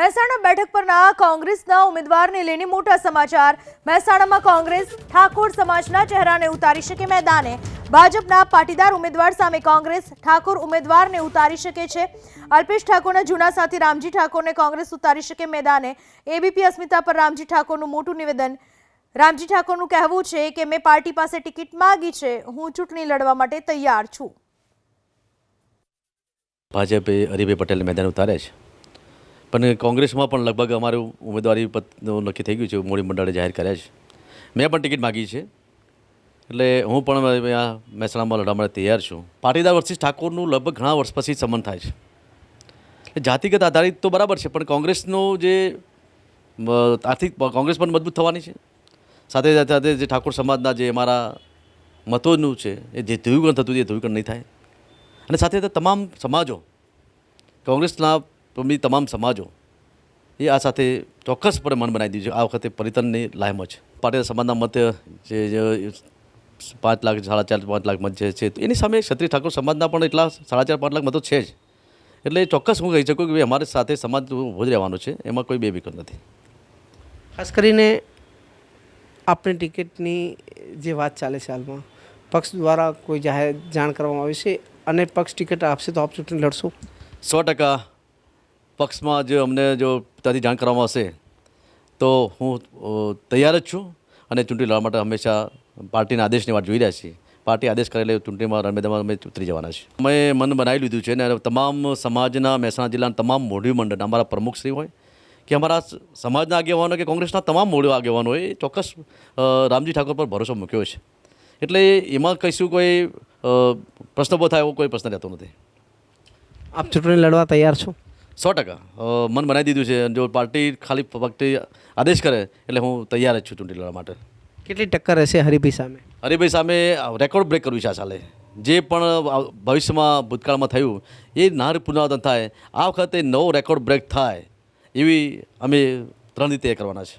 મહેસાણા બેઠક પરના કોંગ્રેસના ઉમેદવારને લઈને મોટા સમાચાર। મહેસાણામાં કોંગ્રેસ ઠાકોર સમાજના ચહેરાને ઉતારી શકે મેદાને। ભાજપના પાટીદાર ઉમેદવાર સામે કોંગ્રેસ ઠાકોર ઉમેદવારને ઉતારી શકે છે। અલ્પેશ ઠાકોરના જૂના સાથી રામજી ઠાકોરને કોંગ્રેસ ઉતારી શકે મેદાને। એબીપી અસ્મિતા પર રામજી ઠાકોરનું મોટું નિવેદન। રામજી ઠાકોરનું કહેવું છે કે મેં પાર્ટી પાસે ટિકિટ માંગી છે, હું ચૂંટણી લડવા માટે તૈયાર છું। ભાજપે હરિભાઈ પટેલ મેદાન ઉતારે છે, પણ કોંગ્રેસમાં પણ લગભગ અમારું ઉમેદવારી નક્કી થઈ ગયું છે, મોડી મંડળે જાહેર કર્યા છે। મેં પણ ટિકિટ માગી છે, એટલે હું પણ મહેસાણામાં લડવા માટે તૈયાર છું। પાટીદાર વર્સિસ ઠાકોરનું લગભગ ઘણા વર્ષ પછી સંબંધ થાય છે, એટલે જાતિગત આધારિત તો બરાબર છે, પણ કોંગ્રેસનો જે આર્થિક કોંગ્રેસ પણ મજબૂત થવાની છે, સાથે સાથે જે ઠાકોર સમાજના જે અમારા મતોનું છે એ જે ધ્રુવીકરણ થતું એ ધ્રુવીકરણ નહીં થાય, અને સાથે સાથે તમામ સમાજો કોંગ્રેસના તમામ સમાજો એ આ સાથે ચોક્કસપણે મન બનાવી દીધું છે। આ વખતે પરિવર્તનની લાયમાં છે। પાટીદાર સમાજના મત જે 5 લાખ 4.5 લાખ મત જે છે એની સામે ક્ષત્રિય ઠાકોર સમાજના પણ એટલા 4.5 લાખ મતો છે જ, એટલે ચોક્કસ હું કહી શકું કે ભાઈ અમારી સાથે સમાજ ઊભો જ રહેવાનો છે, એમાં કોઈ બે વિકલ્પ નથી। ખાસ કરીને આપણી ટિકિટની જે વાત ચાલે છે હાલમાં, પક્ષ દ્વારા કોઈ જાણ કરવામાં આવી છે અને પક્ષ ટિકિટ આપશે તો આપ ચૂંટણી લડશો? 100% પક્ષમાં જો અમને જો ત્યાંથી જાણ કરવામાં આવશે તો હું તૈયાર જ છું, અને ચૂંટણી લડવા માટે હંમેશા પાર્ટીના આદેશની વાત જોઈ રહ્યા છીએ। પાર્ટી આદેશ કરેલી ચૂંટણીમાં રણમેદાનમાં અમે ઉતરી જવાના છીએ। અમે મન બનાવી લીધું છે, અને તમામ સમાજના મહેસાણા જિલ્લાના તમામ મોઢી મંડળ અમારા પ્રમુખશ્રી હોય કે અમારા સમાજના આગેવાનો કે કોંગ્રેસના તમામ મોઢી આગેવાનો હોય, ચોક્કસ રામજી ઠાકોર પર ભરોસો મૂક્યો છે, એટલે એમાં કહીશું કોઈ પ્રશ્ન ઊભો થાય એવો કોઈ પ્રશ્ન રહેતો નથી। આપ ચૂંટણી લડવા તૈયાર છો? 100% મન બનાવી દીધું છે। જો પાર્ટી ખાલી ફક્ત આદેશ કરે એટલે હું તૈયાર જ છું ચૂંટણી લડવા માટે। કેટલી ટક્કર રહેશે હરિભાઈ સામે? હરિભાઈ સામે રેકોર્ડ બ્રેક કરવું છે આ સાલે। જે પણ ભવિષ્યમાં ભૂતકાળમાં થયું એ નાર પુનરાવર્તન થાય, આ વખતે નવો રેકોર્ડ બ્રેક થાય એવી અમે 3 રીતે કરવાના છે।